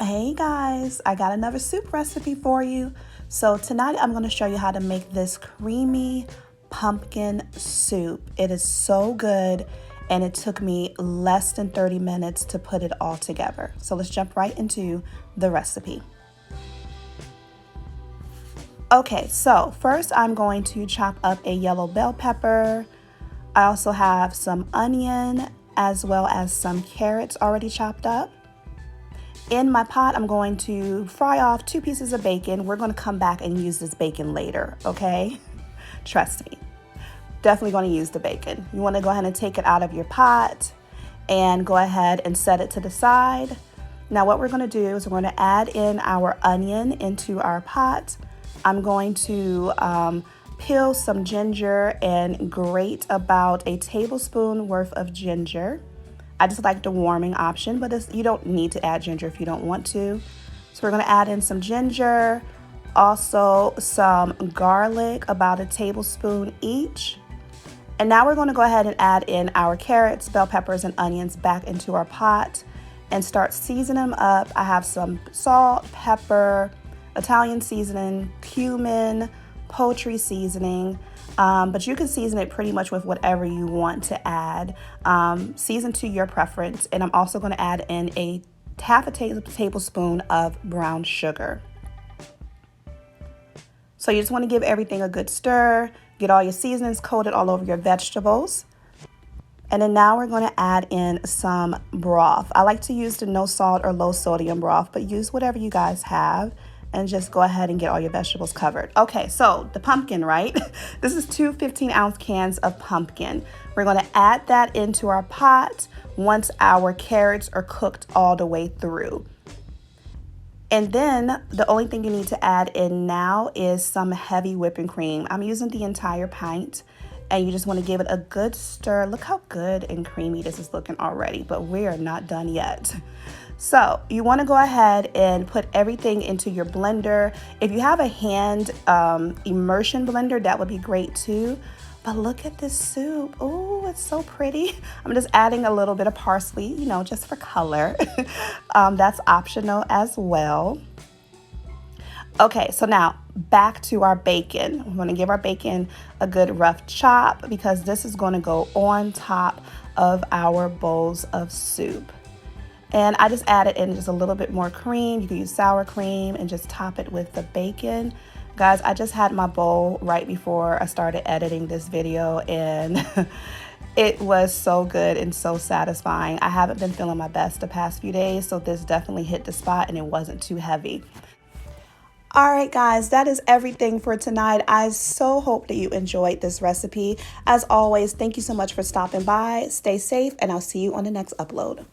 Hey guys, I got another soup recipe for you. So tonight I'm going to show you how to make this creamy pumpkin soup. It is so good and it took me less than 30 minutes to put it all together. So let's jump right into the recipe. Okay, so first I'm going to chop up a yellow bell pepper. I also have some onion as well as some carrots already chopped up. In my pot, I'm going to fry off 2 pieces of bacon. We're going to come back and use this bacon later, okay? Trust me. Definitely going to use the bacon. You want to go ahead and take it out of your pot and go ahead and set it to the side. Now what we're going to do is we're going to add in our onion into our pot. I'm going to peel some ginger and grate about a tablespoon worth of ginger. I just like the warming option, but you don't need to add ginger if you don't want to. So we're going to add in some ginger, also some garlic, about a tablespoon each. And now we're going to go ahead and add in our carrots, bell peppers, and onions back into our pot and start seasoning them up. I have some salt, pepper, Italian seasoning, cumin, poultry seasoning. But you can season it pretty much with whatever you want to add. Season to your preference. And I'm also going to add in half a tablespoon of brown sugar. So you just want to give everything a good stir. Get all your seasonings coated all over your vegetables. And then now we're going to add in some broth. I like to use the no salt or low sodium broth, but use whatever you guys have. And just go ahead and get all your vegetables covered. Okay, so the pumpkin, right? This is 2 15-ounce cans of pumpkin. We're gonna add that into our pot once our carrots are cooked all the way through. And then the only thing you need to add in now is some heavy whipping cream. I'm using the entire pint, and you just wanna give it a good stir. Look how good and creamy this is looking already, but we are not done yet. So you want to go ahead and put everything into your blender. If you have a hand immersion blender, that would be great too. But look at this soup. Oh, it's so pretty. I'm just adding a little bit of parsley, you know, just for color. That's optional as well. Okay, so now back to our bacon. We're going to give our bacon a good rough chop because this is going to go on top of our bowls of soup. And I just added in just a little bit more cream. You can use sour cream and just top it with the bacon. Guys, I just had my bowl right before I started editing this video, and it was so good and so satisfying. I haven't been feeling my best the past few days, so this definitely hit the spot and it wasn't too heavy. All right, guys, that is everything for tonight. I so hope that you enjoyed this recipe. As always, thank you so much for stopping by. Stay safe, and I'll see you on the next upload.